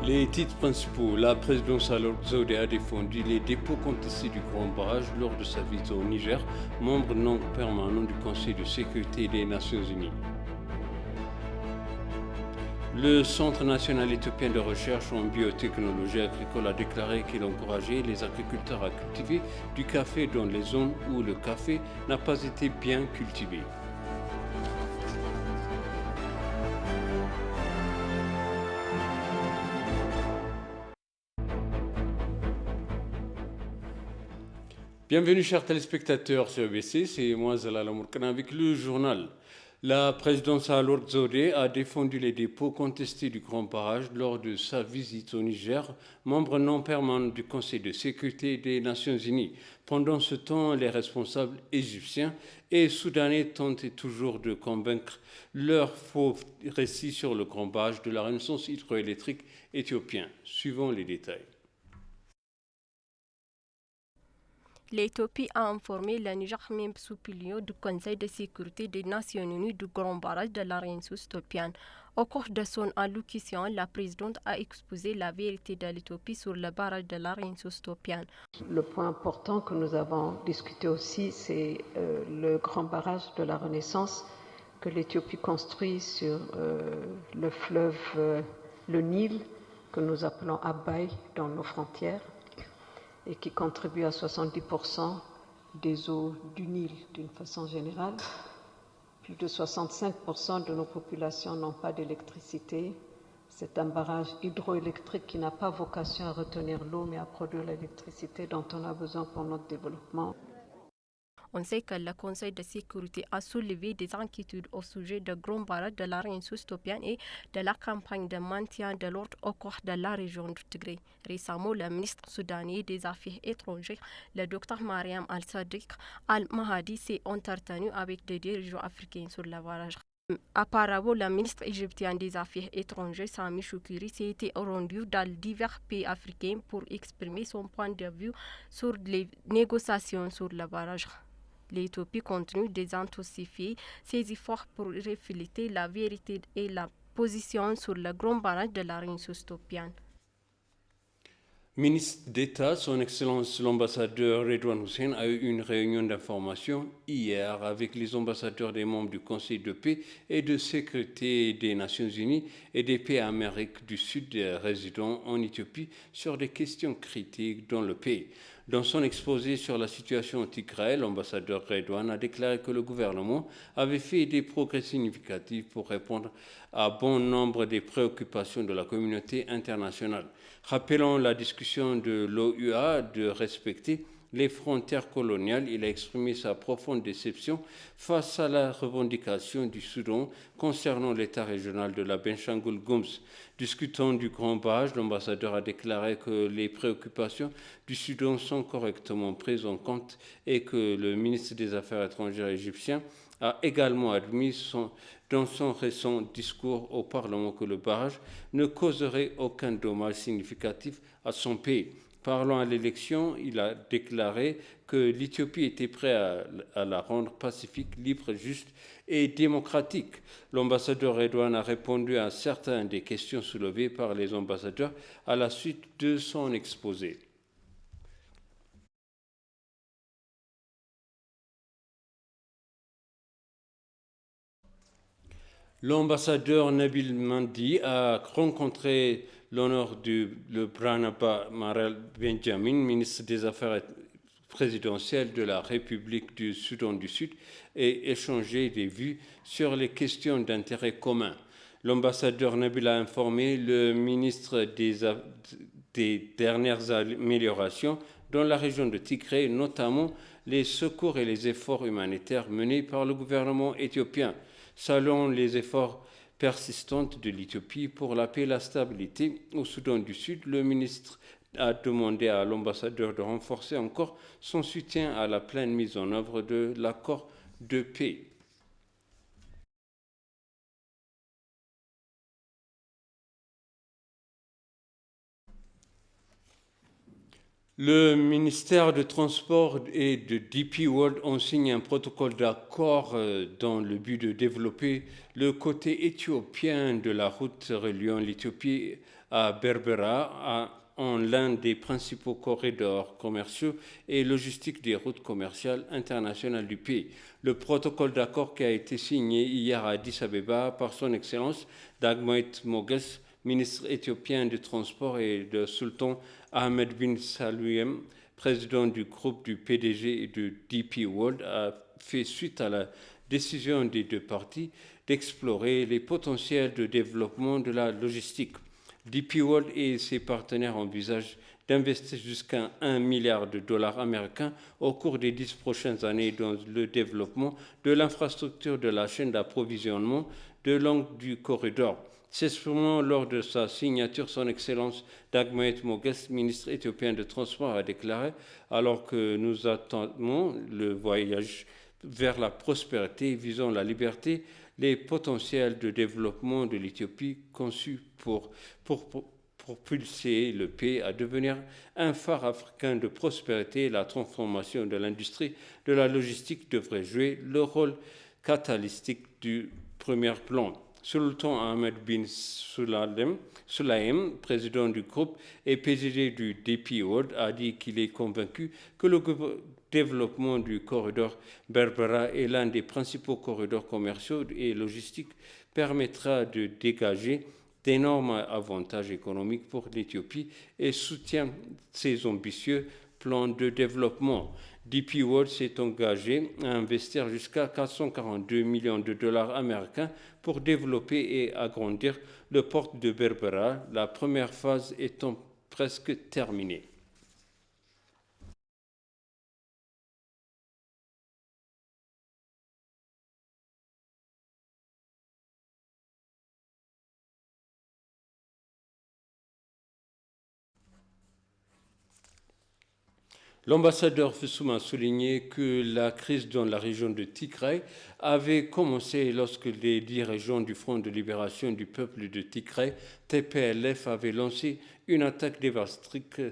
Les titres principaux. La présidence Zodé a défendu les dépôts contestés du Grand Barrage lors de sa visite au Niger, membre non permanent du Conseil de sécurité des Nations Unies. Le Centre national éthiopien de recherche en biotechnologie agricole a déclaré qu'il encourageait les agriculteurs à cultiver du café dans les zones où le café n'a pas été bien cultivé. Bienvenue chers téléspectateurs sur EBC, c'est moi Zalal Amourkana avec le journal. La présidence Sahle-Work Zewde a défendu les dépôts contestés du Grand Barrage lors de sa visite au Niger, membre non permanent du Conseil de sécurité des Nations Unies. Pendant ce temps, les responsables égyptiens et soudanais tentent toujours de convaincre leur faux récit sur le Grand Barrage de la renaissance hydroélectrique éthiopien. Suivons les détails. L'Éthiopie a informé le Niger membre supérieur du Conseil de sécurité des Nations Unies du Grand Barrage de la Renaissance éthiopienne. Au cours de son allocution, la présidente a exposé la vérité de l'Éthiopie sur le barrage de la Renaissance éthiopienne. Le point important que nous avons discuté aussi, c'est le grand barrage de la Renaissance que l'Éthiopie construit sur le fleuve, le Nil, que nous appelons Abay dans nos frontières, et qui contribue à 70% des eaux du Nil d'une façon générale. Plus de 65% de nos populations n'ont pas d'électricité. C'est un barrage hydroélectrique qui n'a pas vocation à retenir l'eau, mais à produire l'électricité dont on a besoin pour notre développement. On sait que le Conseil de sécurité a soulevé des inquiétudes au sujet du grand barrage de la Renaissance éthiopienne et de la campagne de maintien de l'ordre au cours de la région du Tigré. Récemment, le ministre soudanais des Affaires étrangères, le Dr Mariam Al-Sadiq Al-Mahdi, s'est entretenu avec des dirigeants africains sur le barrage. Auparavant, le ministre égyptien des Affaires étrangères, Sami Choukiri, s'était rendu dans divers pays africains pour exprimer son point de vue sur les négociations sur le barrage. L'Éthiopie continue d'intensifier ses efforts pour refléter la vérité et la position sur le grand barrage de la Renaissance éthiopienne. Ministre d'État, son Excellence l'ambassadeur Redouane Hussein a eu une réunion d'information hier avec les ambassadeurs des membres du Conseil de paix et de sécurité des Nations Unies et des pays Amérique du Sud résidant en Éthiopie sur des questions critiques dans le pays. Dans son exposé sur la situation au Tigré, l'ambassadeur Redouane a déclaré que le gouvernement avait fait des progrès significatifs pour répondre à bon nombre des préoccupations de la communauté internationale. Rappelant la discussion de l'OUA de respecter les frontières coloniales, il a exprimé sa profonde déception face à la revendication du Soudan concernant l'état régional de la Benchangul-Gums. Discutant du Grand Barrage, l'ambassadeur a déclaré que les préoccupations du Soudan sont correctement prises en compte et que le ministre des Affaires étrangères égyptien a également admis dans son récent discours au Parlement que le barrage ne causerait aucun dommage significatif à son pays. Parlant à l'élection, il a déclaré que l'Éthiopie était prête à la rendre pacifique, libre, juste et démocratique. L'ambassadeur Redouane a répondu à certaines des questions soulevées par les ambassadeurs à la suite de son exposé. L'ambassadeur Nabil Mandi a rencontré l'honneur du Branaba Marel Benjamin, ministre des Affaires présidentielles de la République du Soudan du Sud, et échangé des vues sur les questions d'intérêt commun. L'ambassadeur Nabil a informé le ministre des dernières améliorations dans la région de Tigré, notamment les secours et les efforts humanitaires menés par le gouvernement éthiopien. Selon les efforts persistants de l'Éthiopie pour la paix et la stabilité au Soudan du Sud, le ministre a demandé à l'ambassadeur de renforcer encore son soutien à la pleine mise en œuvre de l'accord de paix. Le ministère de Transport et de DP World ont signé un protocole d'accord dans le but de développer le côté éthiopien de la route reliant l'Éthiopie à Berbera, en l'un des principaux corridors commerciaux et logistiques des routes commerciales internationales du pays. Le protocole d'accord qui a été signé hier à Addis Abeba par son Excellence Dagmait Moges, ministre éthiopien du Transport, et de Sultan Ahmed bin Saluem, président du groupe du PDG et de DP World, a fait suite à la décision des deux parties d'explorer les potentiels de développement de la logistique. DP World et ses partenaires envisagent d'investir jusqu'à 1 milliard de dollars américains au cours des 10 prochaines années dans le développement de l'infrastructure de la chaîne d'approvisionnement de l'angle du corridor. C'est seulement lors de sa signature, son Excellence Dagmait Moges, ministre éthiopien de Transport, a déclaré « Alors que nous attendons le voyage vers la prospérité visant la liberté, les potentiels de développement de l'Éthiopie conçus pour propulser le pays à devenir un phare africain de prospérité, la transformation de l'industrie de la logistique devrait jouer le rôle catalytique du premier plan. » Sultan Ahmed bin Sulaim, président du groupe et PDG du DP World, a dit qu'il est convaincu que le développement du corridor Berbera est l'un des principaux corridors commerciaux et logistiques, permettra de dégager d'énormes avantages économiques pour l'Éthiopie et soutient ses ambitieux plans de développement. DP World s'est engagé à investir jusqu'à 442 millions de dollars américains pour développer et agrandir le port de Berbera, la première phase étant presque terminée. L'ambassadeur Foussoum a souligné que la crise dans la région de Tigray avait commencé lorsque les dirigeants du Front de libération du peuple de Tigray, TPLF, avaient lancé une attaque dévastatrice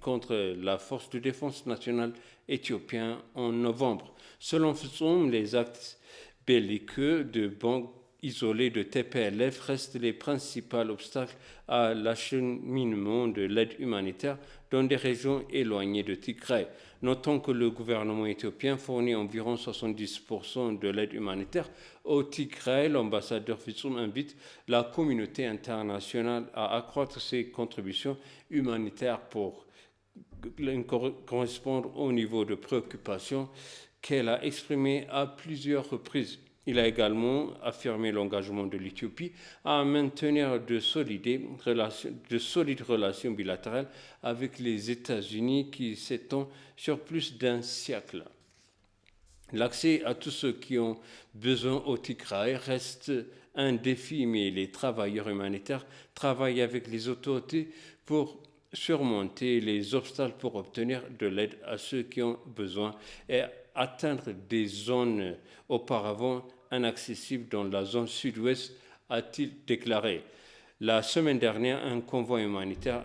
contre la force de défense nationale éthiopienne en novembre. Selon Foussoum, les actes belliqueux de banques isolés de TPLF restent les principaux obstacles à l'acheminement de l'aide humanitaire dans des régions éloignées de Tigray. Notons que le gouvernement éthiopien fournit environ 70% de l'aide humanitaire au Tigray. L'ambassadeur Foussoum invite la communauté internationale à accroître ses contributions humanitaires pour correspondre au niveau de préoccupation qu'elle a exprimé à plusieurs reprises. Il a également affirmé l'engagement de l'Éthiopie à maintenir de solides relations bilatérales avec les États-Unis qui s'étendent sur plus d'un siècle. L'accès à tous ceux qui ont besoin au Tigray reste un défi, mais les travailleurs humanitaires travaillent avec les autorités pour surmonter les obstacles pour obtenir de l'aide à ceux qui ont besoin et atteindre des zones auparavant inaccessibles dans la zone sud-ouest, a-t-il déclaré. La semaine dernière, un convoi humanitaire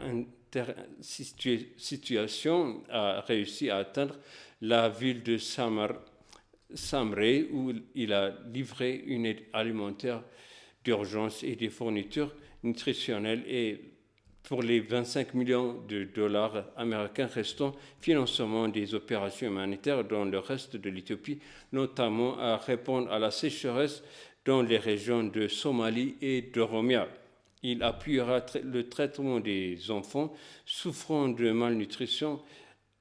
situation a réussi à atteindre la ville de Samre, où il a livré une aide alimentaire d'urgence et des fournitures nutritionnelles et pour les 25 millions de dollars américains restants, financement des opérations humanitaires dans le reste de l'Éthiopie, notamment à répondre à la sécheresse dans les régions de Somalie et d'Oromia. Il appuiera le traitement des enfants souffrant de malnutrition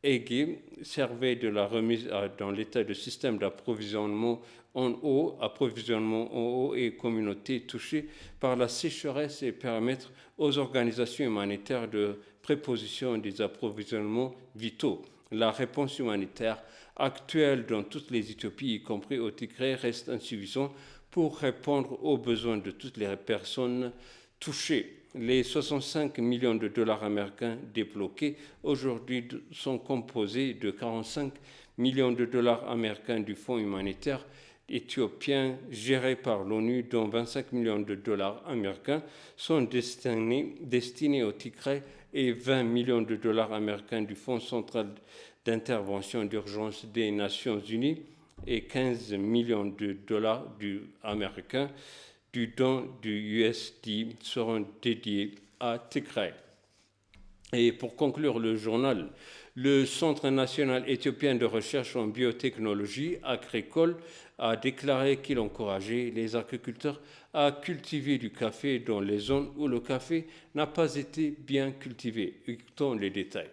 aiguë, servait de la remise dans l'état de système d'approvisionnement en eau et communautés touchées par la sécheresse et permettre aux organisations humanitaires de préposition des approvisionnements vitaux. La réponse humanitaire actuelle dans toutes les Éthiopies, y compris au Tigray, reste insuffisante pour répondre aux besoins de toutes les personnes touchées. Les 65 millions de dollars américains débloqués aujourd'hui sont composés de 45 millions de dollars américains du Fonds humanitaire éthiopiens gérés par l'ONU, dont 25 millions de dollars américains sont destinés au Tigré et 20 millions de dollars américains du Fonds central d'intervention d'urgence des Nations Unies et 15 millions de dollars américains du don du USD seront dédiés à Tigré. Et pour conclure le journal, le Centre national éthiopien de recherche en biotechnologie agricole a déclaré qu'il encourageait les agriculteurs à cultiver du café dans les zones où le café n'a pas été bien cultivé. Écoutons les détails.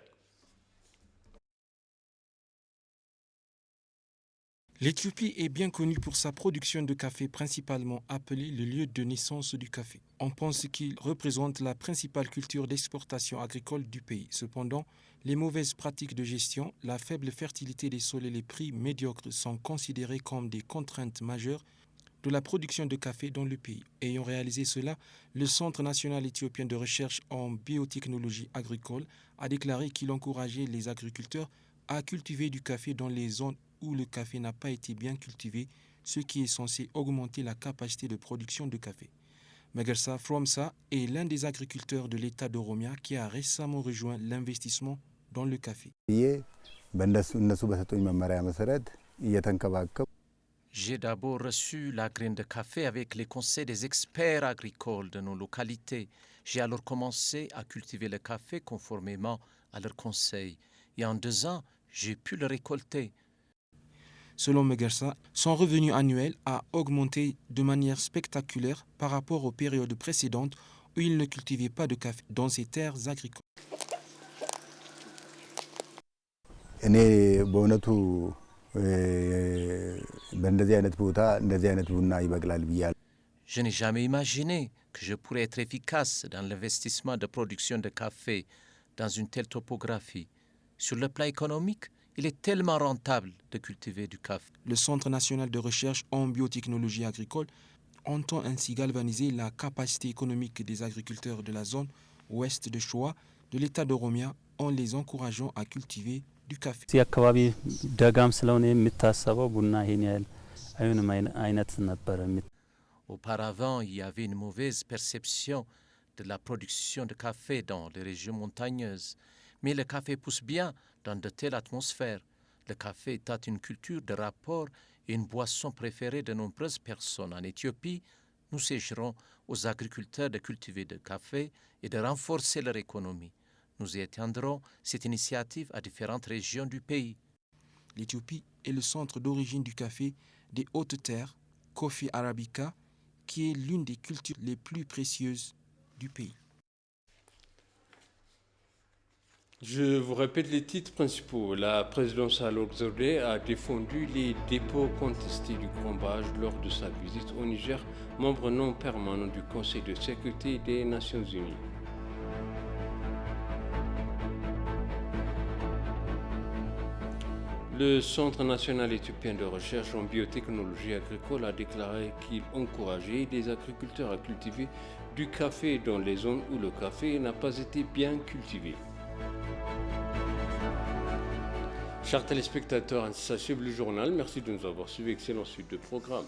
L'Éthiopie est bien connue pour sa production de café, principalement appelée le lieu de naissance du café. On pense qu'il représente la principale culture d'exportation agricole du pays. Cependant, les mauvaises pratiques de gestion, la faible fertilité des sols et les prix médiocres sont considérés comme des contraintes majeures de la production de café dans le pays. Ayant réalisé cela, le Centre national éthiopien de recherche en biotechnologie agricole a déclaré qu'il encourageait les agriculteurs à cultiver du café dans les zones où le café n'a pas été bien cultivé, ce qui est censé augmenter la capacité de production de café. Megersa Fromsa est l'un des agriculteurs de l'État d'Oromia qui a récemment rejoint l'investissement dans le café. J'ai d'abord reçu la graine de café avec les conseils des experts agricoles de nos localités. J'ai alors commencé à cultiver le café conformément à leurs conseils. Et en 2 ans, j'ai pu le récolter. Selon Megersa, son revenu annuel a augmenté de manière spectaculaire par rapport aux périodes précédentes où il ne cultivait pas de café dans ses terres agricoles. Je n'ai jamais imaginé que je pourrais être efficace dans l'investissement de production de café dans une telle topographie. Sur le plan économique, il est tellement rentable de cultiver du café. Le Centre national de recherche en biotechnologie agricole entend ainsi galvaniser la capacité économique des agriculteurs de la zone ouest de Shoa de l'État d'Oromia en les encourageant à cultiver du café. Auparavant, il y avait une mauvaise perception de la production de café dans les régions montagneuses. Mais le café pousse bien dans de telles atmosphères. Le café étant une culture de rapport et une boisson préférée de nombreuses personnes en Éthiopie, nous suggérons aux agriculteurs de cultiver du café et de renforcer leur économie. Nous étendrons cette initiative à différentes régions du pays. L'Éthiopie est le centre d'origine du café des Hautes-Terres, Coffea arabica, qui est l'une des cultures les plus précieuses du pays. Je vous répète les titres principaux. La présidence Sahle-Work Zewde a défendu les dépôts contestés du Grand Barrage lors de sa visite au Niger, membre non permanent du Conseil de sécurité des Nations Unies. Le Centre national éthiopien de recherche en biotechnologie agricole a déclaré qu'il encourageait les agriculteurs à cultiver du café dans les zones où le café n'a pas été bien cultivé. Chers téléspectateurs, ainsi s'achève le journal. Merci de nous avoir suivis. Excellente suite de programme.